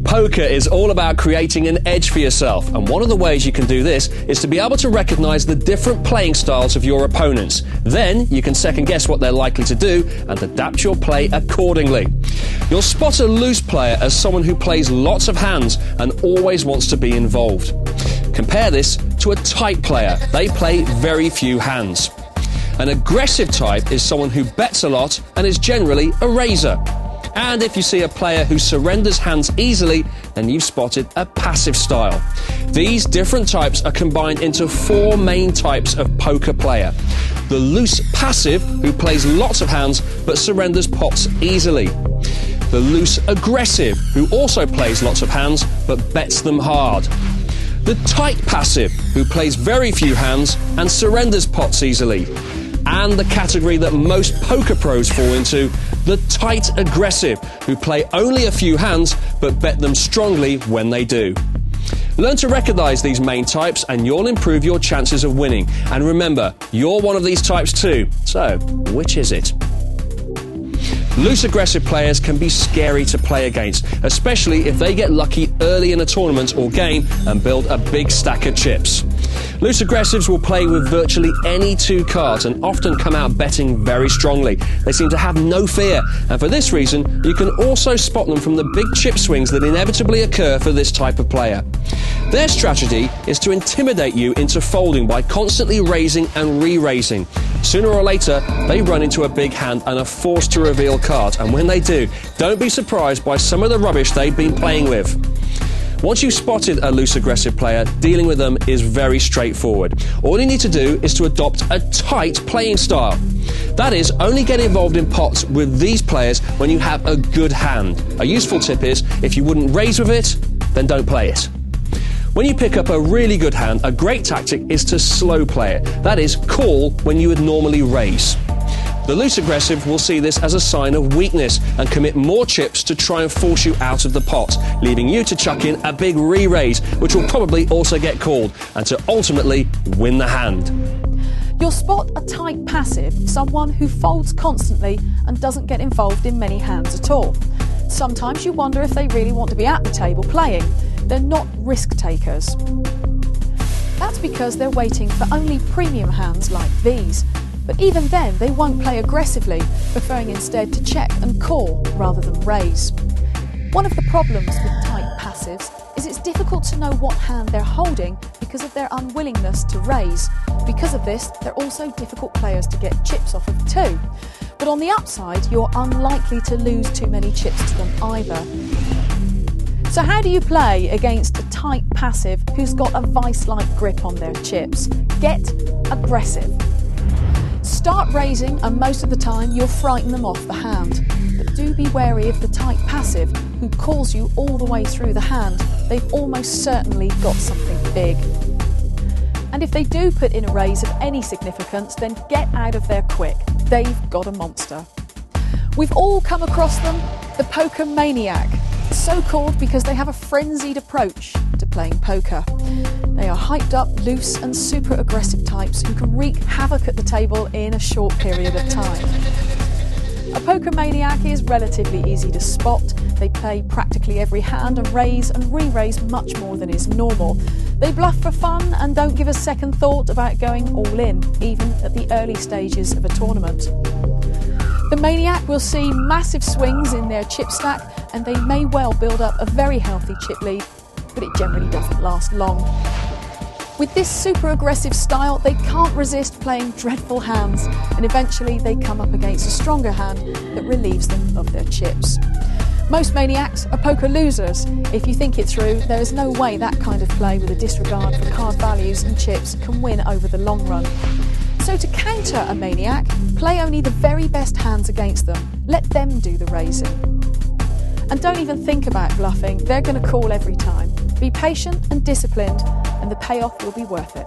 Poker is all about creating an edge for yourself, and one of the ways you can do this is to be able to recognise the different playing styles of your opponents. Then you can second guess what they're likely to do and adapt your play accordingly. You'll spot a loose player as someone who plays lots of hands and always wants to be involved. Compare this to a tight player. They play very few hands. An aggressive type is someone who bets a lot and is generally a raiser. And if you see a player who surrenders hands easily, then you've spotted a passive style. These different types are combined into four main types of poker player. The loose passive, who plays lots of hands but surrenders pots easily. The loose aggressive, who also plays lots of hands but bets them hard. The tight passive, who plays very few hands and surrenders pots easily. And the category that most poker pros fall into, the tight aggressive, who play only a few hands but bet them strongly when they do. Learn to recognise these main types and you'll improve your chances of winning. And remember, you're one of these types too. So, which is it? Loose aggressive players can be scary to play against, especially if they get lucky early in a tournament or game and build a big stack of chips. Loose aggressives will play with virtually any two cards and often come out betting very strongly. They seem to have no fear, and for this reason, you can also spot them from the big chip swings that inevitably occur for this type of player. Their strategy is to intimidate you into folding by constantly raising and re-raising. Sooner or later, they run into a big hand and are forced to reveal cards, and when they do, don't be surprised by some of the rubbish they've been playing with. Once you've spotted a loose aggressive player, dealing with them is very straightforward. All you need to do is to adopt a tight playing style. That is, only get involved in pots with these players when you have a good hand. A useful tip is, if you wouldn't raise with it, then don't play it. When you pick up a really good hand, a great tactic is to slow play it. That is, call when you would normally raise. The loose aggressive will see this as a sign of weakness and commit more chips to try and force you out of the pot, leaving you to chuck in a big re-raise, which will probably also get called, and to ultimately win the hand. You'll spot a tight passive, someone who folds constantly and doesn't get involved in many hands at all. Sometimes you wonder if they really want to be at the table playing. They're not risk takers. That's because they're waiting for only premium hands like these. But even then, they won't play aggressively, preferring instead to check and call rather than raise. One of the problems with tight passives is it's difficult to know what hand they're holding because of their unwillingness to raise. Because of this, they're also difficult players to get chips off of too. But on the upside, you're unlikely to lose too many chips to them either. So how do you play against a tight passive who's got a vice-like grip on their chips? Get aggressive. Start raising and most of the time you'll frighten them off the hand. But do be wary of the tight passive who calls you all the way through the hand. They've almost certainly got something big. And if they do put in a raise of any significance, then get out of there quick. They've got a monster. We've all come across them, the poker maniac. So called because they have a frenzied approach to playing poker. They are hyped up, loose and super aggressive types who can wreak havoc at the table in a short period of time. A poker maniac is relatively easy to spot. They play practically every hand and raise and re-raise much more than is normal. They bluff for fun and don't give a second thought about going all in, even at the early stages of a tournament. The maniac will see massive swings in their chip stack and they may well build up a very healthy chip lead, but it generally doesn't last long. With this super aggressive style, they can't resist playing dreadful hands and eventually they come up against a stronger hand that relieves them of their chips. Most maniacs are poker losers. If you think it through, there is no way that kind of play with a disregard for card values and chips can win over the long run. So to counter a maniac, play only the very best hands against them. Let them do the raising. And don't even think about bluffing, they're going to call every time. Be patient and disciplined, and the payoff will be worth it.